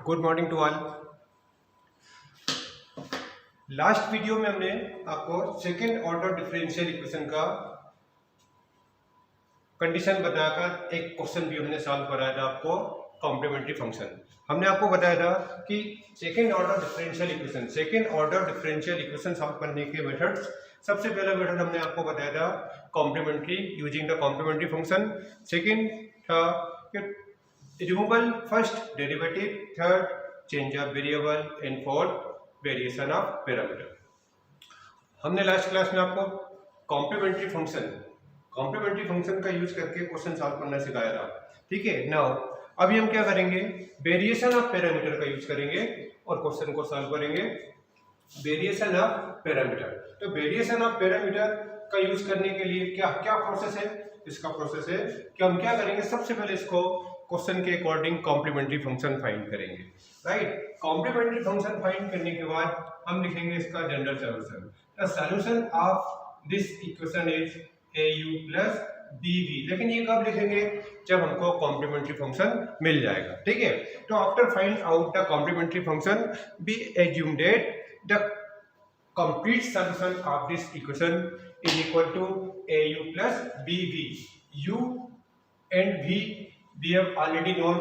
Good morning to all. Last video में हमने आपको सेकेंड ऑर्डर डिफरेंशियल इक्वेशन का कंडीशन बताकर एक क्वेश्चन भी हमने सॉल्व कराया था आपको कॉम्प्लीमेंट्री फंक्शन। हमने आपको बताया था कि second order differential equation solve करने के मेथड्स। सबसे पहला मेथड हमने आपको बताया था complementary using the complementary function. Second था removal first derivative, third change of variable and fourth variation of parameter. हमने लास्ट क्लास में आपको कॉम्प्लीमेंट्री फंक्शन का यूज करके क्वेश्चन सॉल्व करना सिखाया था। ठीक है, नाउ अभी हम क्या करेंगे, वेरिएशन ऑफ पैरामीटर का यूज करेंगे और क्वेश्चन को सॉल्व करेंगे। वेरिएशन ऑफ पैरामीटर, तो वेरिएशन ऑफ पैरामीटर का यूज करने के लिए क्या क्या प्रोसेस है? इसका प्रोसेस है कि हम क्या करेंगे, सबसे पहले इसको क्वेश्चन के अकॉर्डिंग कॉम्प्लीमेंट्री फंक्शन फाइंड करेंगे। राइट, कॉम्प्लीमेंट्री फंक्शन फाइंड करने के बाद हम लिखेंगे इसका general solution. The solution of this equation is AU plus BV। लेकिन ये कब लिखेंगे? जब हमको कॉम्प्लीमेंट्री फंक्शन मिल जाएगा। ठीक है, तो after find out the complementary function be assume that the complete solution of this equation is equal to AU plus BV. U and V we have already known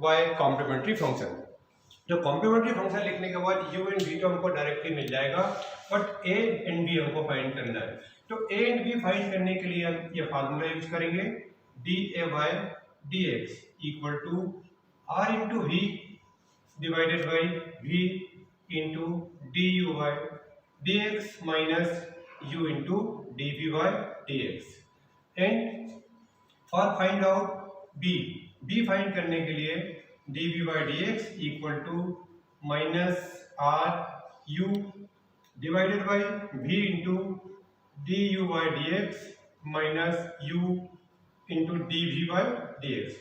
by complementary function. जो complementary function लिखने के बाद u and v तो हमको directly मिल जाएगा, but a and b हमको find करना है। तो a एंड b फाइंड करने के लिए हम ये फार्मूला यूज करेंगे, da by dx equal to r into v divided by v into du by dx minus u into dv by dx। And for find out b find करने के लिए dv by dx equal to minus r u divided by v into du by dx minus u into dv by dx।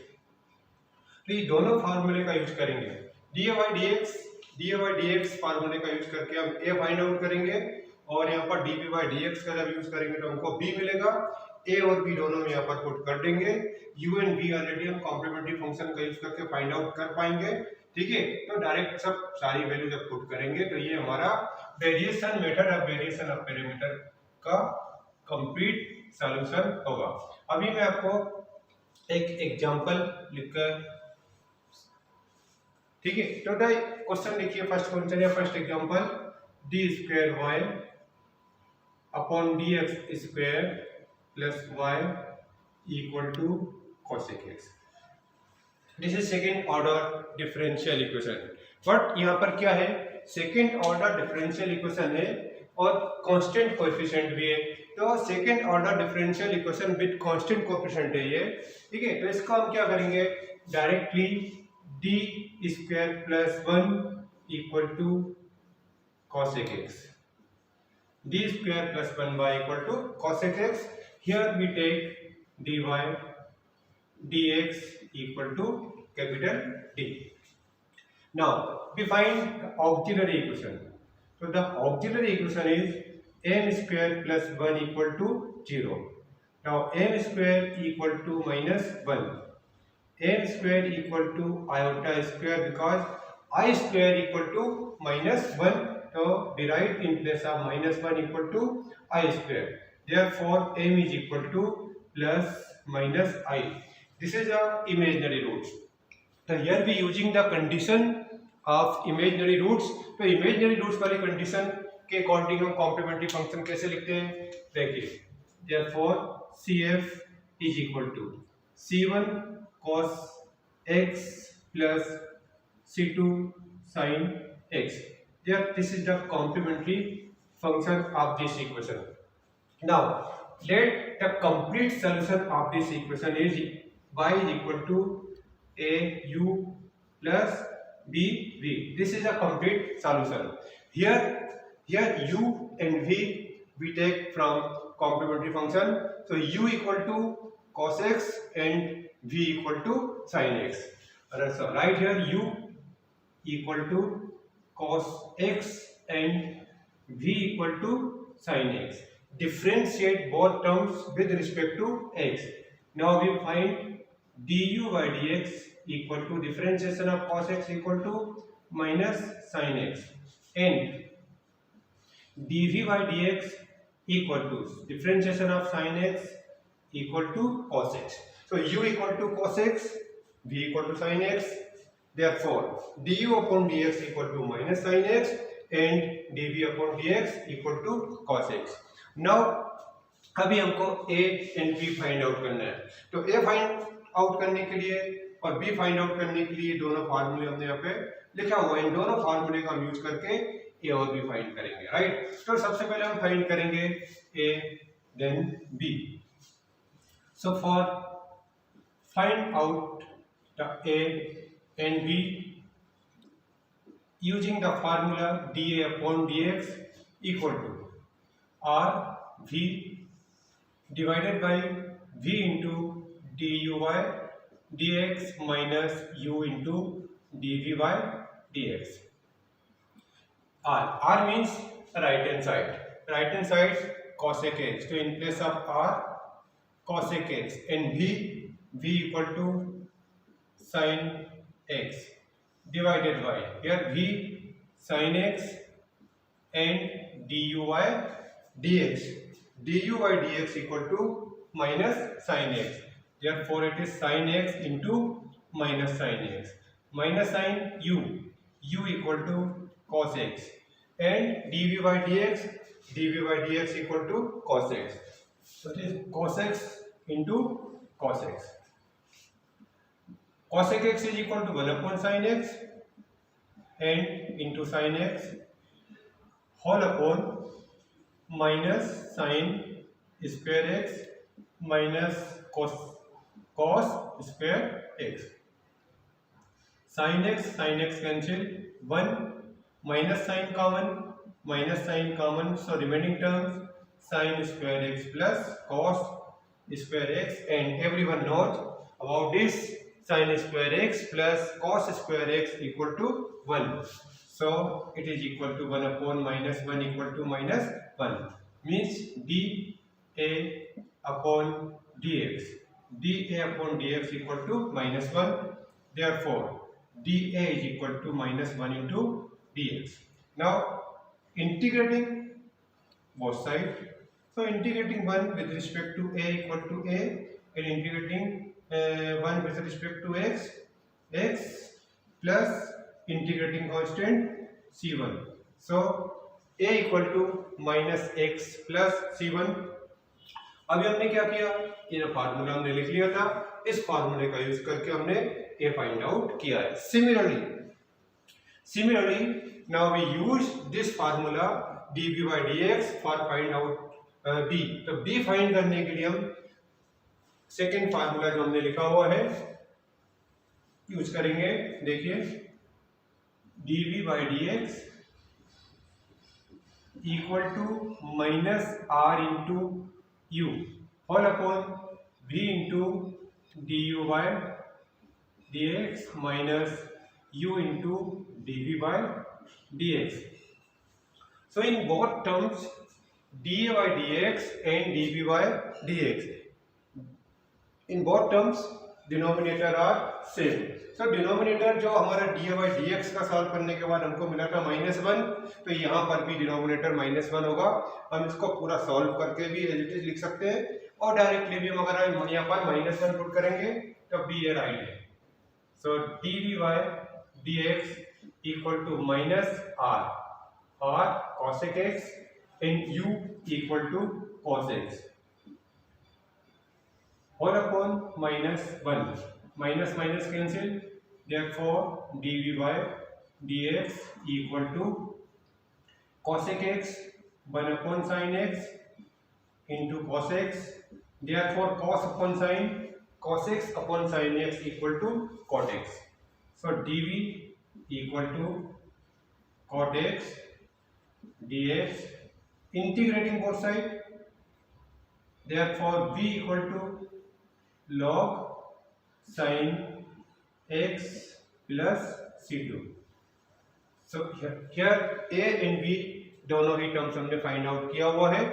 तो ये दोनों फार्मूले का use करेंगे, da by dx फार्मूले का यूज करके हम a फाइंड आउट करेंगे और यहाँ पर dv by dx का जब यूज करेंगे तो हमको b मिलेगा। a और b दोनों में यहाँ पर पुट कर देंगे। u एंड v ऑलरेडी हम कॉम्प्लीमेंट्री फंक्शन का यूज करके फाइंड आउट कर पाएंगे। ठीक है, तो डायरेक्ट सब सारी वैल्यू जब पुट करेंगे तो ये हमारा variation method of variation of parameter का कंप्लीट सॉल्यूशन होगा। अभी मैं आपको एक एग्जांपल लिखकर, ठीक है, तो क्वेश्चन लिखिए। फर्स्ट क्वेश्चन या first example, D square Y upon D X square plus Y equal to cosec x। This is second order differential equation. But यहाँ पर क्या है, सेकेंड ऑर्डर डिफरेंशियल इक्वेशन है और कांस्टेंट कोएफिशिएंट भी है। तो second order differential equation with constant coefficient है ये। ठीक है, तो इसका हम क्या करेंगे, directly D square plus 1 equal to cosec x, d square plus 1y equal to cosec x। Here we take dy dx equal to capital D। Now we find the auxiliary equation. So the auxiliary equation is m square plus 1 equal to 0। Now m square equal to minus 1, m square equal to iota square because I square equal to minus 1, so derived in place of minus 1 equal to I square, therefore m is equal to plus minus I। This is a imaginary roots, so here we using the condition of imaginary roots। तो imaginary roots वाली condition के according हम complementary function कैसे लिखते हैं, देखिए, therefore CF is equal to C1 cos x plus C2 sin x। There this is the complementary function of this equation। Now let the complete solution of this equation is y is equal to AU plus BV। This is a complete solution। Here u and v we take from complementary function, so u equal to cos x and v equal to sin x। So right here u equal to cos x and v equal to sin x। Differentiate both terms with respect to x। Now we find du by dx equal to differentiation of cos x equal to minus sin x and dv by dx equal to differentiation of sin x equal to cos x. So u equal to cos x, v equal to sin x. Therefore du upon dx equal to minus sin x and dv upon dx equal to cos x. Now अभी हमको a and b find out करना है. तो a find out करने के लिए और b find out करने के लिए दोनों फार्मूले हमने यहाँ पे लिखा हुआ है. इन दोनों फार्मूले का हम यूज करके a और b फाइंड करेंगे, राइट. तो सबसे पहले हम फाइंड करेंगे a then b. So for find out the a and b using the formula dA upon dx equal to r v divided by v into du by dx minus u into dv by dx. R means right hand side. Right hand side cosec x. So in place of r cosec x and v equal to sin x divided by here v sin x and du by dx. du by dx equal to minus sin x. Therefore it is sin x into minus sin x. Minus sin u equal to cos x and dv by dx equal to cos x. So it is cos x into cos x. Cosec x is equal to 1 upon sin x and into sin x whole upon minus sin square x minus cos square x. Sin x cancel, 1 minus sign common, so remaining terms sin square x plus cos square x, and everyone knows about this. Sin square x plus cos square x equal to 1. So it is equal to 1 upon minus 1 equal to minus 1. Means dA upon dx. dA upon dx equal to minus 1. Therefore dA is equal to minus 1 into dx. Now integrating both sides. So integrating 1 with respect to a equal to a and integrating 1 with respect to x plus integrating constant c1. So a equal to minus x plus c1. अभी हमने क्या किया, ये जो formula हमने लिख लिया था, इस फार्मूले का यूज करके हमने a फाइंड आउट किया है. Similarly now we use this formula dv by dx for find out b. तो b फाइंड करने के लिए हम सेकेंड फार्मूला जो हमने लिखा हुआ है यूज करेंगे. देखिए dv by dx equal to minus r into u whole upon v into du by dx minus u into dv by dx. So in both terms dA by dx and dv by dx, in both terms denominator are same. So denominator जो हमारा dA by dx का solve करने के बाद हमको मिला था -1, तो यहाँ पर भी डिनोमिनेटर -1 होगा. हम इसको पूरा सॉल्व करके भी एज इट इज लिख सकते हैं और डायरेक्टली भी हम अगर यहाँ पर -1 पुट करेंगे तो b ये राइट है. So dv by dx equal to minus r और cosec x and u equal to cos x whole upon -1. Minus cancel, therefore dv by dx equal to cosec x 1 upon sin x into cos x. Therefore cos x upon sin x equal to cot x. So dv equal to cot x dx. Integrating both sides, therefore v equal to log sin x plus c2. So here a and b दोनों ही terms हमने find out किया हुआ है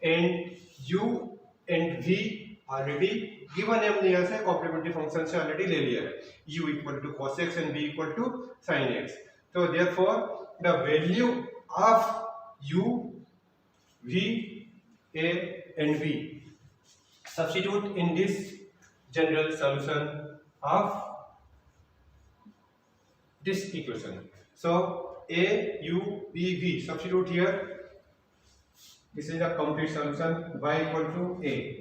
and u and v already given है. हमने यहाँ से complementary function से ऑलरेडी ले लिया है. u equal to cos x and v equal to sin x. तो therefore the value of u, v, a and b substitute in this general solution of this equation. So a, u, b, v substitute here. This is a complete solution. Y equal to a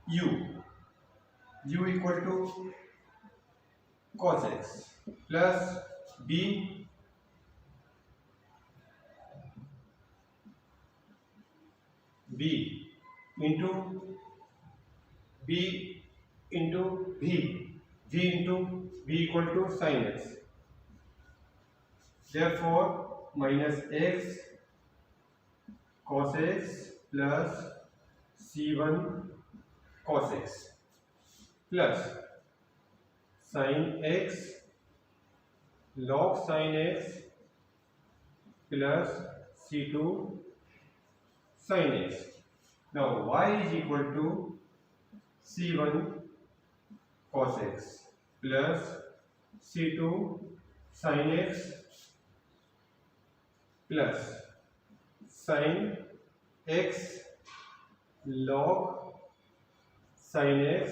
u equal to cos x plus b into b into v into v equal to sin x. Therefore minus x cos x plus c1 cos x plus sin x log sin x plus c2 sin x. Now y is equal to c1 cos x plus c2 sin x plus sin x log sin x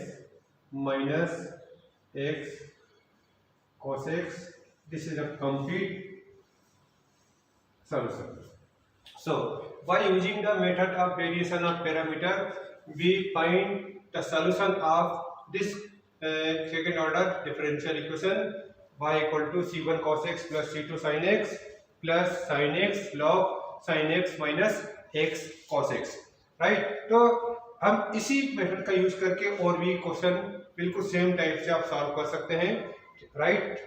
minus x cos x. This is a complete solution. So by using the method of variation of parameter, we find the solution of this second order differential equation y equal to c1 cos x plus c2 sin x plus sin x log sin x minus x cos x. Right, तो हम इसी method का use करके और भी question बिल्कुल same type से आप सॉल्व कर सकते हैं. राइट.